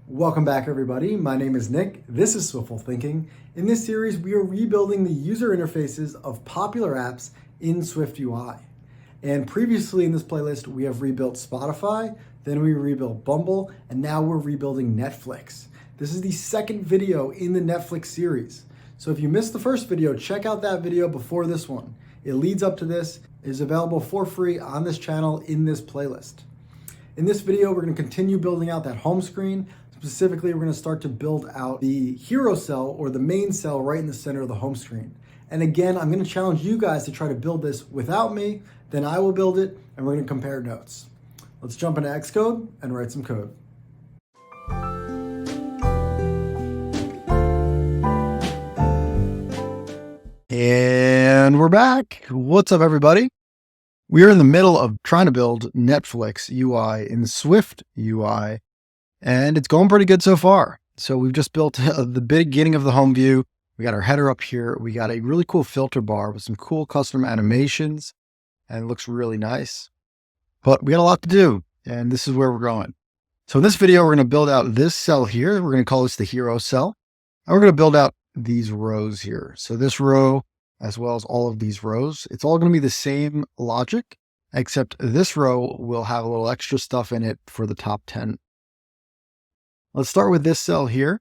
Welcome back, everybody. My name is Nick. This is Swiftful Thinking. In this series, we are rebuilding the user interfaces of popular apps in SwiftUI. And previously in this playlist, we have rebuilt Spotify, then we rebuilt Bumble, and now we're rebuilding Netflix. This is the second video in the Netflix series. So if you missed the first video, check out that video before this one. It leads up to this, it is available for free on this channel in this playlist. In this video, we're going to continue building out that home screen. Specifically, we're going to start to build out the hero cell or the main cell right in the center of the home screen. And again, I'm going to challenge you guys to try to build this without me. Then I will build it and we're going to compare notes. Let's jump into Xcode and write some code. And we're back. What's up, everybody? We are in the middle of trying to build Netflix UI in SwiftUI, and it's going pretty good so far. So we've just built the beginning of the home view. We got our header up here. We got a really cool filter bar with some cool custom animations, and it looks really nice. But we got a lot to do, and this is where we're going. So in this video, we're going to build out this cell here. We're going to call this the hero cell. And we're going to build out these rows here. So this row, as well as all of these rows, it's all going to be the same logic, except this row will have a little extra stuff in it for the top 10. Let's start with this cell here.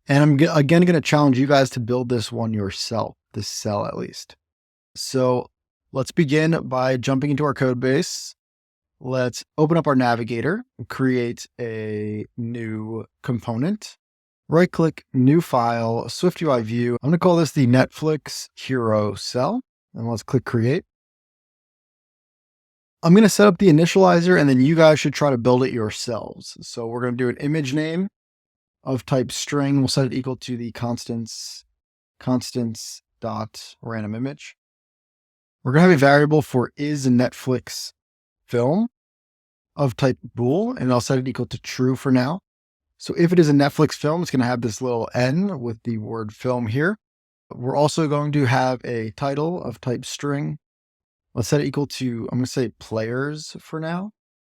And I'm again going to challenge you guys to build this one yourself, this cell at least. So let's begin by jumping into our code base. Let's open up our navigator, create a new component. Right click, new file, SwiftUI view. I'm going to call this the Netflix hero cell, and let's click create. I'm going to set up the initializer, and then you guys should try to build it yourselves. So we're going to do an image name of type string. We'll set it equal to the constants dot random image. We're going to have a variable for is Netflix film of type bool, and I'll set it equal to true for now. So if it is a Netflix film, it's going to have this little N with the word film here. We're also going to have a title of type string. Let's set it equal to, I'm going to say players for now.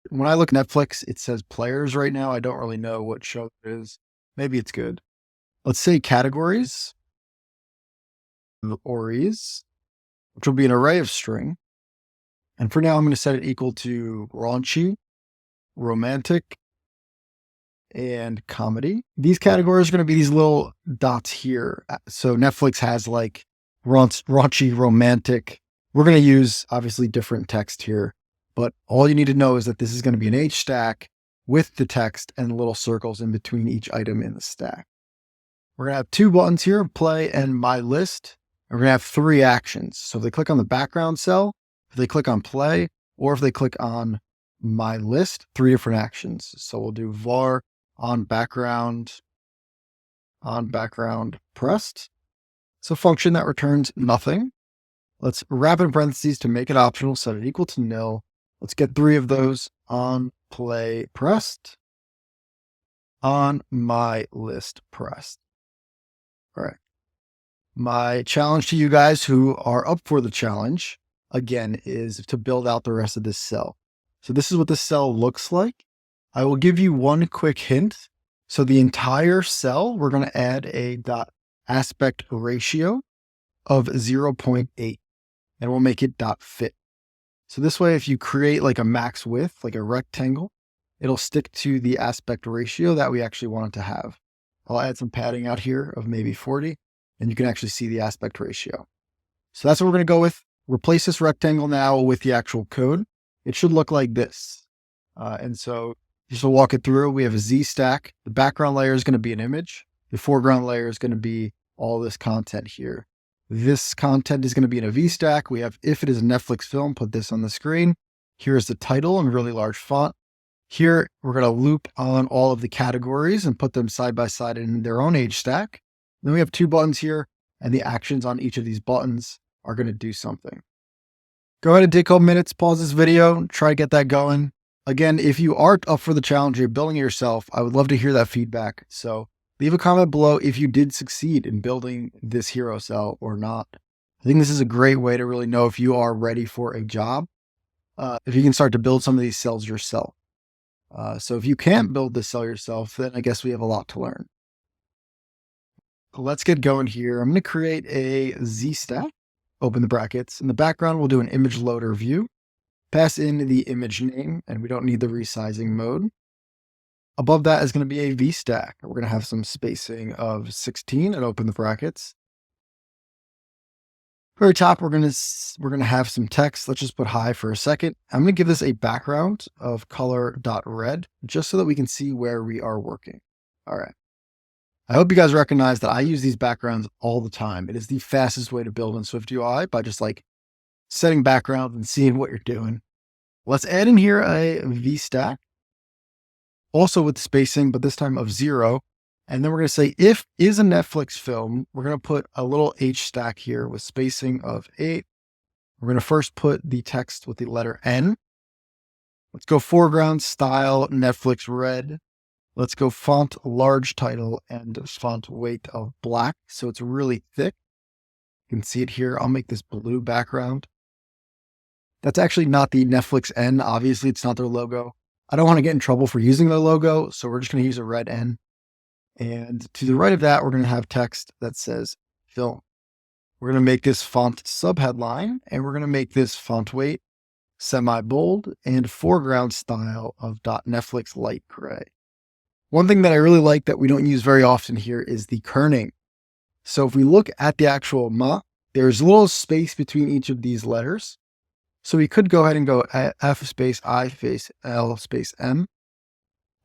When I look Netflix, it says players right now. I don't really know what show it is. Maybe it's good. Let's say categories, ORIs, which will be an array of string. And for now, I'm going to set it equal to raunchy, romantic, and comedy. These categories are going to be these little dots here. So Netflix has like raunchy, romantic. We're going to use obviously different text here, but all you need to know is that this is going to be an H stack with the text and little circles in between each item in the stack. We're going to have two buttons here, play and my list. We're going to have three actions. So if they click on the background cell, if they click on play, or if they click on my list, three different actions. So we'll do var on background pressed. It's a function that returns nothing. Let's wrap in parentheses to make it optional, set it equal to nil. Let's get three of those on play pressed, on my list pressed. All right. My challenge to you guys who are up for the challenge, again, is to build out the rest of this cell. So this is what the cell looks like. I will give you one quick hint. So the entire cell, we're going to add a dot aspect ratio of 0.8, and we'll make it dot fit. So this way, if you create like a max width, like a rectangle, it'll stick to the aspect ratio that we actually want it to have. I'll add some padding out here of maybe 40, and you can actually see the aspect ratio. So that's what we're going to go with. Replace this rectangle now with the actual code. It should look like this. And so just to walk it through, we have a Z stack. The background layer is going to be an image. The foreground layer is going to be all this content here. This content is going to be in a V stack. We have, if it is a Netflix film, put this on the screen. Here's the title in really large font. Here, we're going to loop on all of the categories and put them side by side in their own age stack. Then we have two buttons here, and the actions on each of these buttons are going to do something. Go ahead and take a couple minutes, pause this video, try to get that going. Again, if you are up for the challenge, you're building it yourself, I would love to hear that feedback. So leave a comment below if you did succeed in building this hero cell or not. I think this is a great way to really know if you are ready for a job, if you can start to build some of these cells yourself. So if you can't build this cell yourself, then I guess we have a lot to learn. Let's get going here. I'm going to create a Z stack, open the brackets. In the background, we'll do an image loader view, pass in the image name, and we don't need the resizing mode. Above that is going to be a V stack. We're going to have some spacing of 16 and open the brackets. Very top, we're going to have some text. Let's just put hi for a second. I'm going to give this a background of color.red just so that we can see where we are working. All right. I hope you guys recognize that I use these backgrounds all the time. It is the fastest way to build in SwiftUI by just like setting background and seeing what you're doing. Let's add in here a V stack, also with spacing, but this time of 0. And then we're going to say if is a Netflix film, we're going to put a little H stack here with spacing of 8. We're going to first put the text with the letter N. Let's go foreground style Netflix red. Let's go font large title and font weight of black. So it's really thick. You can see it here. I'll make this blue background. That's actually not the Netflix N. Obviously, it's not their logo. I don't want to get in trouble for using their logo. So we're just going to use a red N. And to the right of that, we're going to have text that says film. We're going to make this font subheadline, and we're going to make this font weight semi-bold and foreground style of .Netflix light gray. One thing that I really like that we don't use very often here is the kerning. So if we look at the actual ma, there's a little space between each of these letters. So we could go ahead and go F space I space L space M.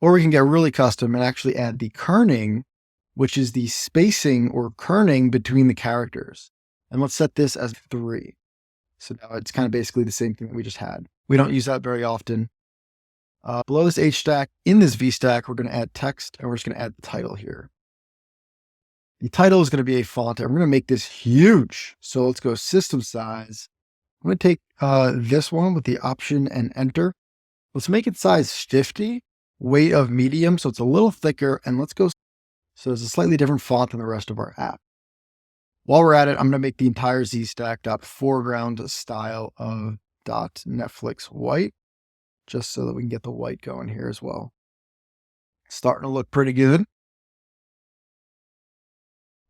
Or we can get really custom and actually add the kerning, which is the spacing or kerning between the characters. And let's set this as 3. So now it's kind of basically the same thing that we just had. We don't use that very often. Below this H stack, in this V stack, we're going to add text and we're just going to add the title here. The title is going to be a font and we're going to make this huge. So let's go system size. I'm going to take this one with the option and enter. Let's make it size 50. Weight of medium, so it's a little thicker, and let's go. So there's a slightly different font than the rest of our app. While we're at it, I'm going to make the entire Z stack foreground style of .Netflix white, just so that we can get the white going here as well. Starting to look pretty good.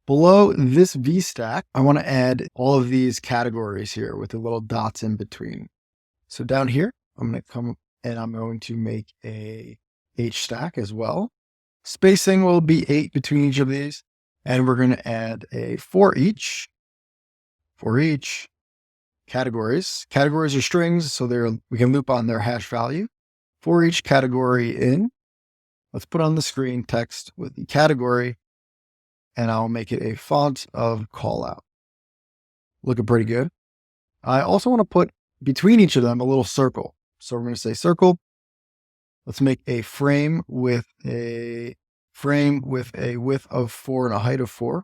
Below this V stack, I want to add all of these categories here with the little dots in between. So down here, I'm going to come and I'm going to make a H stack as well. Spacing will be 8 between each of these. And we're going to add a for each categories. Categories are strings, so we can loop on their hash value. For each category in, let's put on the screen text with the category, and I'll make it a font of callout. Looking pretty good. I also want to put between each of them a little circle. So we're going to say circle. Let's make a frame with a width of 4 and a height of 4.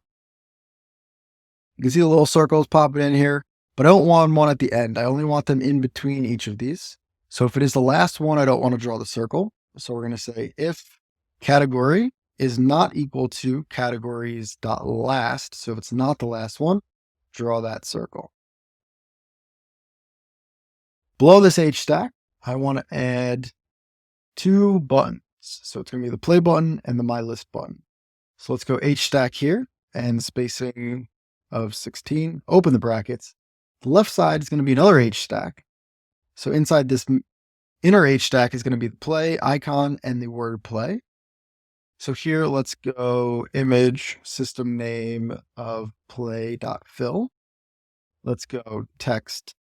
You can see the little circles popping in here, but I don't want one at the end. I only want them in between each of these. So if it is the last one, I don't want to draw the circle. So we're going to say if category is not equal to categories.last. So if it's not the last one, draw that circle. Below this H stack, I want to add 2 buttons. So it's going to be the play button and the my list button. So let's go H stack here and spacing of 16, open the brackets. The left side is going to be another H stack. So inside this inner H stack is going to be the play icon and the word play. So here, let's go image system name of play.fill. Let's go text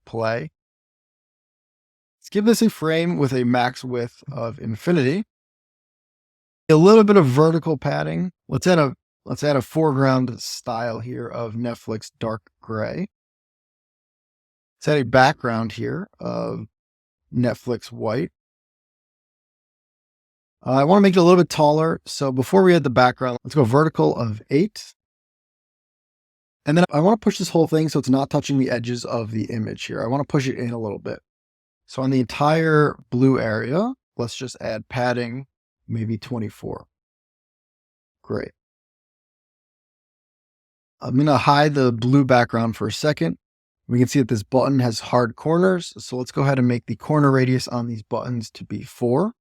play. Let's give this a frame with a max width of infinity. A little bit of vertical padding. Let's add a foreground style here of Netflix dark gray. Let's add a background here of Netflix white. I want to make it a little bit taller. So before we add the background, let's go vertical of 8. And then I want to push this whole thing so it's not touching the edges of the image here. I want to push it in a little bit. So on the entire blue area, let's just add padding, maybe 24. Great. I'm going to hide the blue background for a second. We can see that this button has hard corners. So let's go ahead and make the corner radius on these buttons to be 4.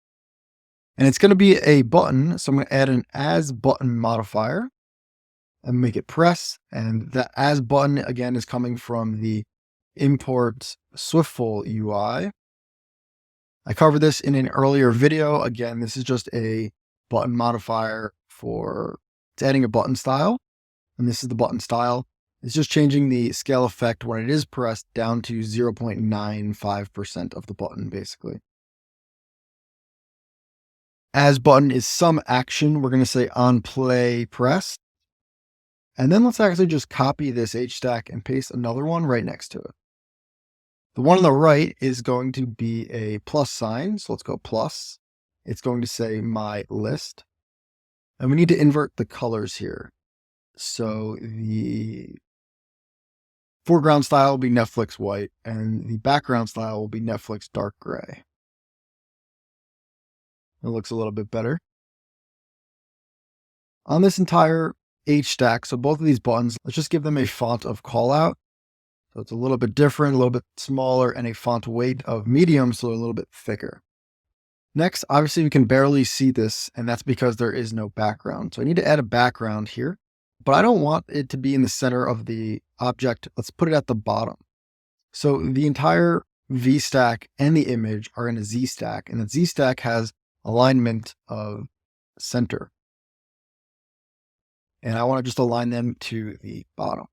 And it's going to be a button. So I'm going to add an as button modifier and make it press. And that as button again is coming from the import SwiftUI. I covered this in an earlier video. Again, this is just a button modifier for adding a button style. And this is the button style. It's just changing the scale effect when it is pressed down to 0.95% of the button, basically. As button is some action. We're going to say on play pressed. And then let's actually just copy this H stack and paste another one right next to it. The one on the right is going to be a plus sign. So let's go plus. It's going to say my list. And we need to invert the colors here. So the foreground style will be Netflix white and the background style will be Netflix dark gray. It looks a little bit better. On this entire H stack, so both of these buttons, let's just give them a font of callout. So it's a little bit different, a little bit smaller, and a font weight of medium, so a little bit thicker. Next, obviously we can barely see this, and that's because there is no background. So I need to add a background here, but I don't want it to be in the center of the object. Let's put it at the bottom. So the entire V stack and the image are in a Z stack, and the Z stack has alignment of center. And I want to just align them to the bottom.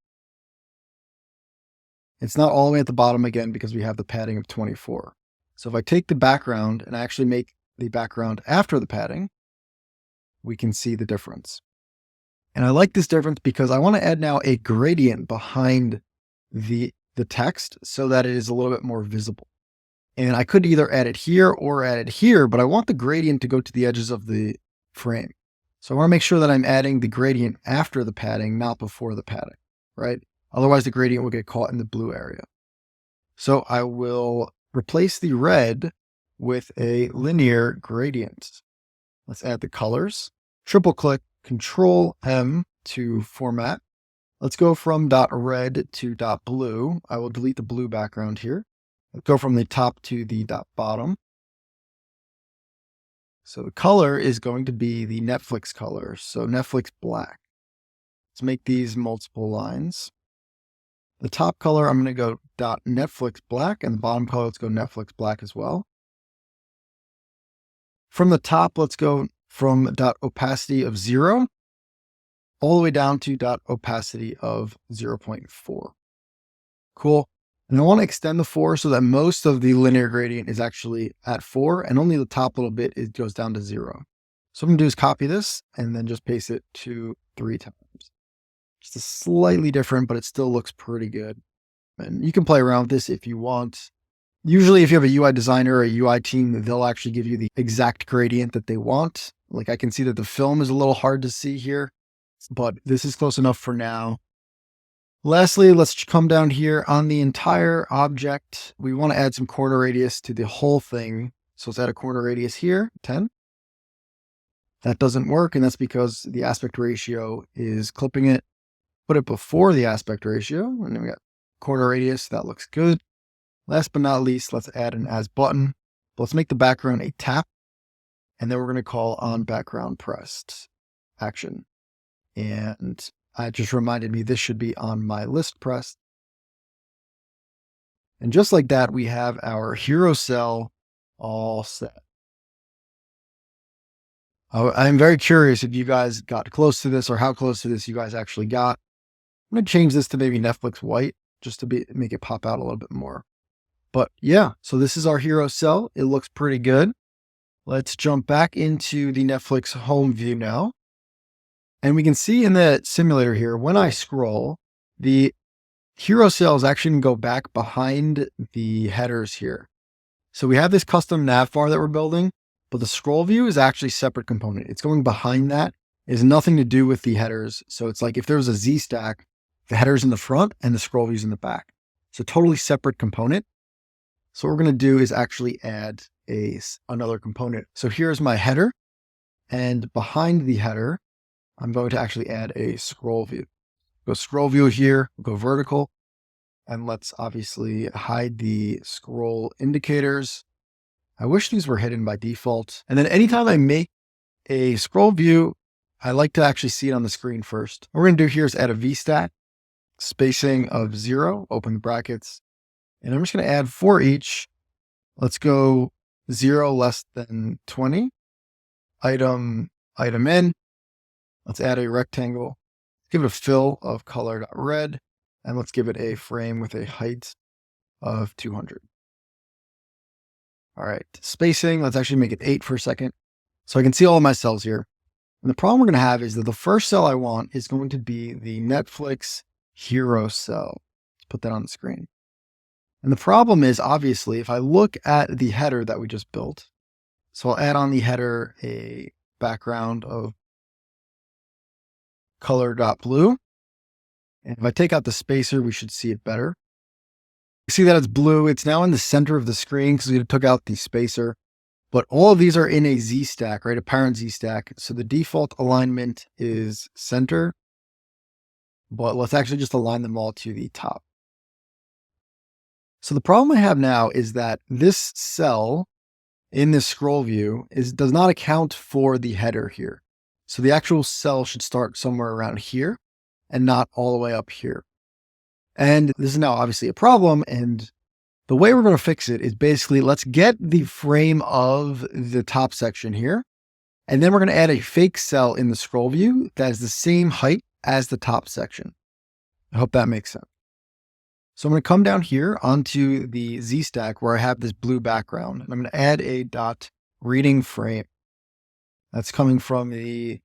It's not all the way at the bottom again because we have the padding of 24. So if I take the background and I actually make the background after the padding, we can see the difference. And I like this difference because I want to add now a gradient behind the text so that it is a little bit more visible. And I could either add it here or add it here, but I want the gradient to go to the edges of the frame. So I want to make sure that I'm adding the gradient after the padding, not before the padding, right? Otherwise the gradient will get caught in the blue area. So I will replace the red with a linear gradient. Let's add the colors. Triple click Control M to format. Let's go from .red to .blue. I will delete the blue background here. Let's go from the top to the bottom. So the color is going to be the Netflix color. So Netflix black. Let's make these multiple lines. The top color, I'm going to go .Netflix black, and the bottom color, let's go Netflix black as well. From the top, let's go from .opacity of 0 all the way down to .opacity of 0.4. Cool. And I want to extend the 4 so that most of the linear gradient is actually at 4 and only the top little bit goes down to 0. So what I'm going to do is copy this and then just paste it 3 times. Just a slightly different, but it still looks pretty good. And you can play around with this if you want. Usually if you have a UI designer or a UI team, they'll actually give you the exact gradient that they want. Like I can see that the film is a little hard to see here, but this is close enough for now. Lastly, let's come down here on the entire object. We want to add some corner radius to the whole thing. So let's add a corner radius here, 10. That doesn't work, and that's because the aspect ratio is clipping it. Put it before the aspect ratio, and then we got corner radius. That looks good. Last but not least, let's add an as button. Let's make the background a tap, and then we're going to call on background pressed action. And it just reminded me this should be on my list pressed. And just like that, we have our hero cell all set. I'm very curious if you guys got close to this or how close to this you guys actually got. I'm going to change this to maybe Netflix white just to make it pop out a little bit more. But yeah, so this is our hero cell. It looks pretty good. Let's jump back into the Netflix home view now. And we can see in the simulator here, when I scroll, the hero cell is actually going to go back behind the headers here. So we have this custom nav bar that we're building, but the scroll view is actually a separate component. It's going behind that. It has nothing to do with the headers. So it's like if there was a Z stack, the header's in the front and the scroll view's in the back. So totally separate component. So what we're going to do is actually add another component. So here's my header, and behind the header, I'm going to actually add a scroll view. Go scroll view here, go vertical, and let's obviously hide the scroll indicators. I wish these were hidden by default. And then anytime I make a scroll view, I like to actually see it on the screen first. What we're going to do here is add a VStat, spacing of 0, open the brackets. And I'm just going to add for each. Let's go 0 less than 20. Item in. Let's add a rectangle. Give it a fill of color.red. And let's give it a frame with a height of 200. All right, spacing, let's actually make it 8 for a second. So I can see all of my cells here. And the problem we're going to have is that the first cell I want is going to be the Netflix hero cell. Let's put that on the screen. And the problem is, obviously, if I look at the header that we just built, so I'll add on the header a background of color.blue. And if I take out the spacer, we should see it better. You see that it's blue. It's now in the center of the screen because we took out the spacer. But all of these are in a Z stack, right? A parent Z stack. So the default alignment is center. But let's actually just align them all to the top. So the problem I have now is that this cell in this scroll view does not account for the header here. So the actual cell should start somewhere around here and not all the way up here. And this is now obviously a problem. And the way we're going to fix it is basically, let's get the frame of the top section here. And then we're going to add a fake cell in the scroll view that is the same height as the top section. I hope that makes sense. So I'm going to come down here onto the Z stack where I have this blue background, and I'm going to add a dot reading frame. That's coming from the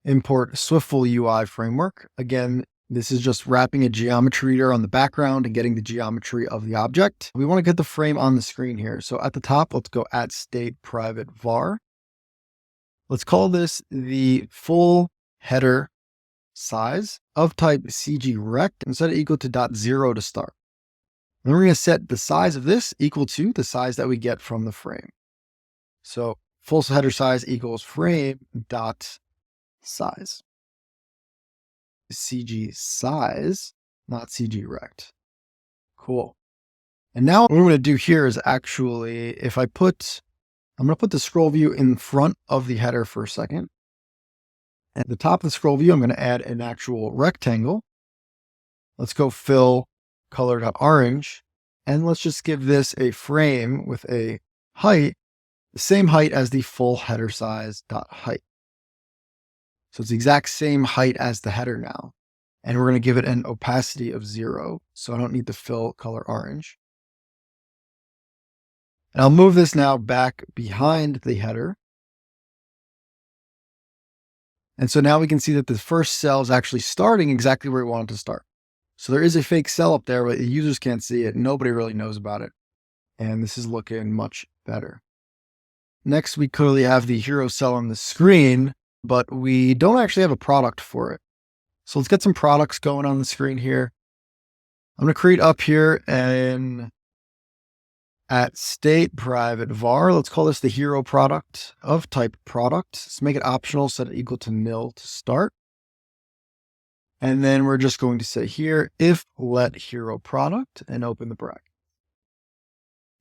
import SwiftUI framework. Again, this is just wrapping a geometry reader on the background and getting the geometry of the object. We want to get the frame on the screen here. So at the top, let's go add state private var. Let's call this the full header size of type CGRect and set it equal to .0 to start. Then we're going to set the size of this equal to the size that we get from the frame. So full header size equals frame dot size. CG size, not CGRect. Cool. And now what we're going to do here is actually, I'm going to put the scroll view in front of the header for a second. At the top of the scroll view, I'm going to add an actual rectangle. Let's go fill color.orange. And let's just give this a frame with a height, the same height as the full header size .height. So it's the exact same height as the header now. And we're going to give it an opacity of 0. So I don't need to fill color orange. And I'll move this now back behind the header. And so now we can see that the first cell is actually starting exactly where we want it to start. So there is a fake cell up there, but the users can't see it. Nobody really knows about it. And this is looking much better. Next, we clearly have the hero cell on the screen, but we don't actually have a product for it. So let's get some products going on the screen here. I'm going to create up here and at state private var, let's call this the hero product of type product. Let's make it optional, set it equal to nil to start. And then we're just going to say here, if let hero product and open the bracket.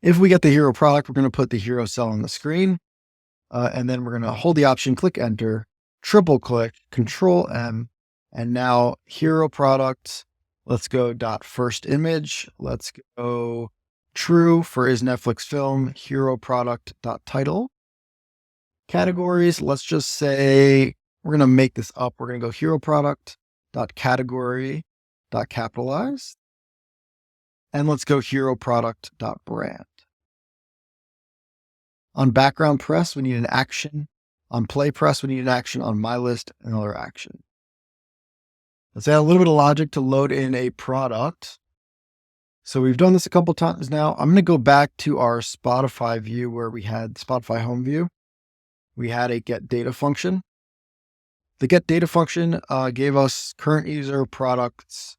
If we get the hero product, we're going to put the hero cell on the screen. And then we're going to hold the option, click enter, triple click, control M. And now hero product, let's go dot first image. Let's go true for is Netflix film, hero product dot title. Categories, let's just say, we're going to make this up. We're going to go hero product dot category dot capitalize. And let's go hero product dot brand. On background press, we need an action. On play press, we need an action. On my list, another action. Let's add a little bit of logic to load in a product. So we've done this a couple times now. I'm going to go back to our Spotify view where we had Spotify home view. We had a get data function. The get data function gave us current user products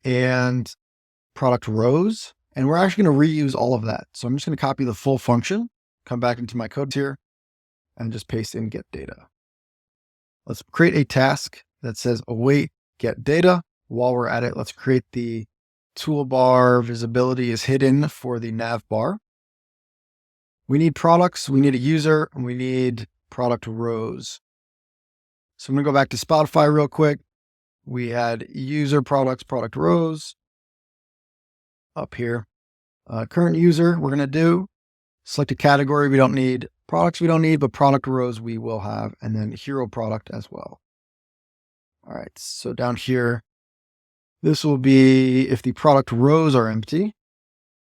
and product rows. And we're actually going to reuse all of that. So I'm just going to copy the full function, come back into my code here, and just paste in get data. Let's create a task that says await get data. While we're at it, let's create the toolbar visibility is hidden for the nav bar. We need products, we need a user, and we need product rows. So I'm going to go back to Spotify real quick. We had user, products, product rows up here. Current user, we're going to do select a category we don't need, products we don't need, but product rows we will have, and then hero product as well. All right, so down here, this will be if the product rows are empty.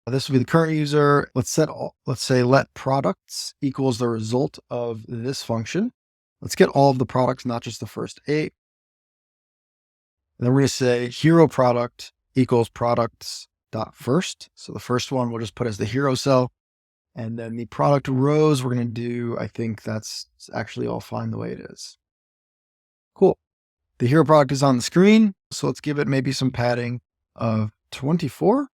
This will be the current user. Let's say let products equals the result of this function. Let's get all of the products, not just the first 8. And then we're going to say hero product equals products dot first. So the first one we'll just put as the hero cell. And then the product rows we're going to do, I think that's actually all fine the way it is. Cool. The hero product is on the screen. So let's give it maybe some padding of 24.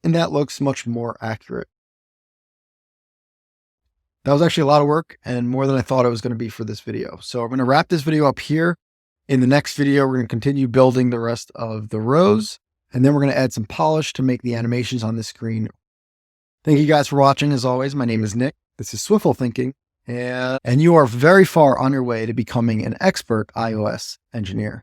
And that looks much more accurate. That was actually a lot of work and more than I thought it was going to be for this video. So I'm going to wrap this video up here. In the next video, we're going to continue building the rest of the rows, and then we're going to add some polish to make the animations on the screen. Thank you guys for watching. As always, my name is Nick. This is Swiftful Thinking, and you are very far on your way to becoming an expert iOS engineer.